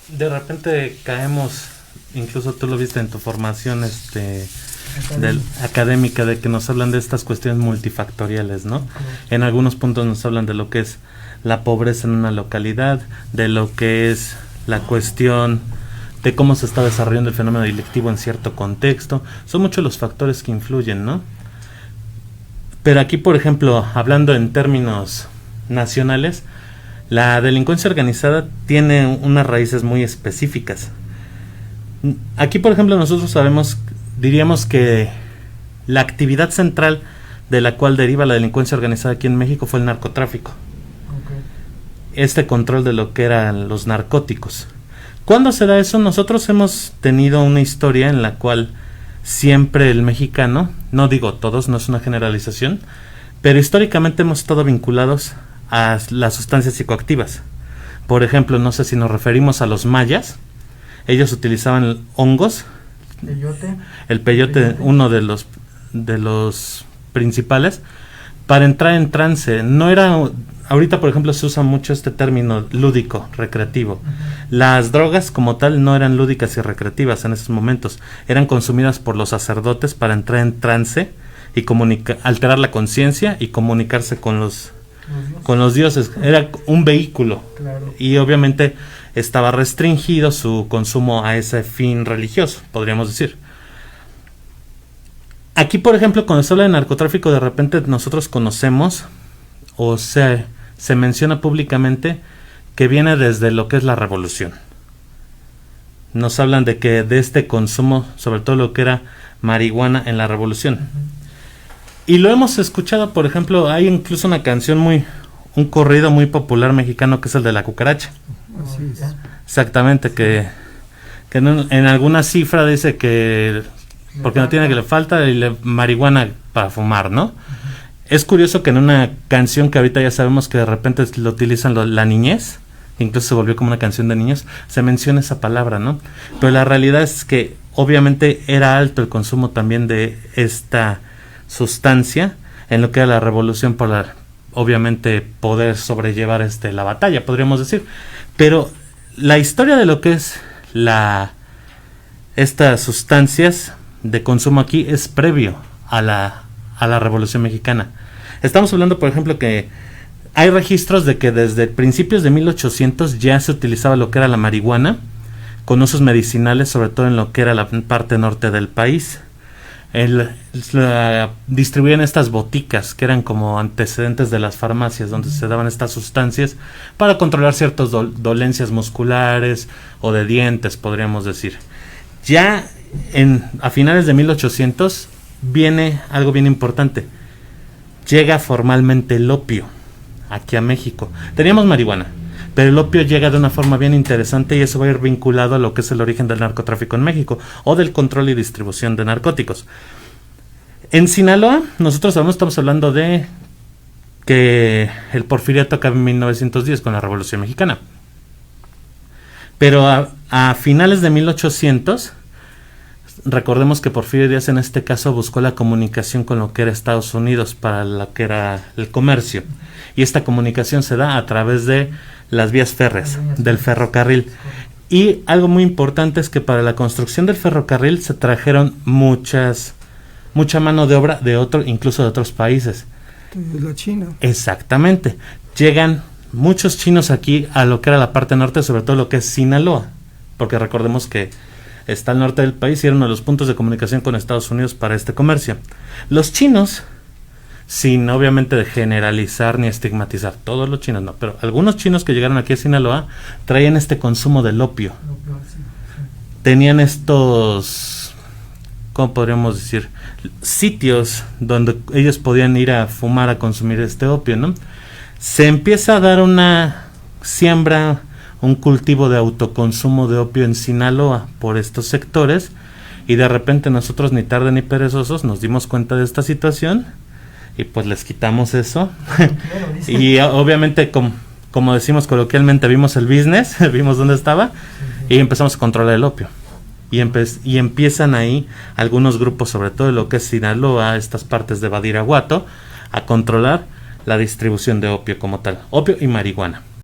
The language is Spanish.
de repente caemos, incluso tú lo viste en tu formación académica, de que nos hablan de estas cuestiones multifactoriales, ¿no? En algunos puntos nos hablan de lo que es la pobreza en una localidad, de lo que es la cuestión de cómo se está desarrollando el fenómeno delictivo en cierto contexto. Son muchos los factores que influyen, ¿no? Pero aquí, por ejemplo, hablando en términos nacionales, la delincuencia organizada tiene unas raíces muy específicas. Aquí, por ejemplo, nosotros diríamos que la actividad central de la cual deriva la delincuencia organizada aquí en México fue el narcotráfico. Este control de lo que eran los narcóticos. ¿Cuándo se da eso? Nosotros hemos tenido una historia en la cual siempre el mexicano, no digo todos, no es una generalización, pero históricamente hemos estado vinculados a las sustancias psicoactivas. Por ejemplo, no sé si nos referimos a los mayas, ellos utilizaban hongos, el peyote, uno de los principales, para entrar en trance. No era, ahorita por ejemplo se usa mucho este término lúdico, recreativo. Las drogas como tal no eran lúdicas y recreativas en esos momentos, eran consumidas por los sacerdotes para entrar en trance y alterar la conciencia y comunicarse con los dioses. Era un vehículo, claro. Y obviamente estaba restringido su consumo a ese fin religioso, podríamos decir. Aquí, por ejemplo, cuando se habla de narcotráfico, de repente nosotros conocemos o se menciona públicamente que viene desde lo que es la revolución. Nos hablan de que de este consumo, sobre todo lo que era marihuana en la revolución. Y lo hemos escuchado, por ejemplo, hay incluso una canción un corrido muy popular mexicano que es el de la cucaracha. Así es. Exactamente, que en alguna cifra dice que porque no tiene que le falta marihuana para fumar, ¿no? Es curioso que en una canción que ahorita ya sabemos que de repente lo utilizan la niñez, incluso se volvió como una canción de niños, se menciona esa palabra, ¿no? Pero la realidad es que obviamente era alto el consumo también de esta sustancia en lo que era la revolución por obviamente poder sobrellevar la batalla, podríamos decir. Pero la historia de lo que es estas sustancias de consumo aquí es previo a la Revolución Mexicana. Estamos hablando, por ejemplo, que hay registros de que desde principios de 1800 ya se utilizaba lo que era la marihuana con usos medicinales, sobre todo en lo que era la parte norte del país. Distribuían estas boticas que eran como antecedentes de las farmacias donde se daban estas sustancias para controlar ciertas dolencias musculares o de dientes, podríamos decir. Ya a finales de 1800 viene algo bien importante. Llega formalmente el opio aquí a México. Teníamos marihuana, pero el opio llega de una forma bien interesante y eso va a ir vinculado a lo que es el origen del narcotráfico en México o del control y distribución de narcóticos. En Sinaloa, nosotros estamos hablando de que el porfiriato acaba en 1910 con la Revolución Mexicana. Pero a finales de 1800, recordemos que Porfirio Díaz en este caso buscó la comunicación con lo que era Estados Unidos para lo que era el comercio. Y esta comunicación se da a través de las vías férreas, del ferrocarril. Y algo muy importante es que para la construcción del ferrocarril se trajeron mucha mano de obra incluso de otros países. De la China. Exactamente. Llegan muchos chinos aquí a lo que era la parte norte, sobre todo lo que es Sinaloa, porque recordemos que está al norte del país y era uno de los puntos de comunicación con Estados Unidos para este comercio. Los chinos, sin obviamente generalizar ni estigmatizar, todos los chinos no, pero algunos chinos que llegaron aquí a Sinaloa traían este consumo del opio. Tenían estos, ¿cómo podríamos decir? Sitios donde ellos podían ir a fumar, a consumir este opio, ¿no? Se empieza a dar una siembra, un cultivo de autoconsumo de opio en Sinaloa por estos sectores y de repente nosotros ni tarde ni perezosos nos dimos cuenta de esta situación y pues les quitamos eso. Y obviamente como decimos coloquialmente, vimos el business, vimos dónde estaba y empezamos a controlar el opio y empiezan ahí algunos grupos, sobre todo de lo que es Sinaloa, estas partes de Badiraguato, a controlar la distribución de opio como tal, opio y marihuana.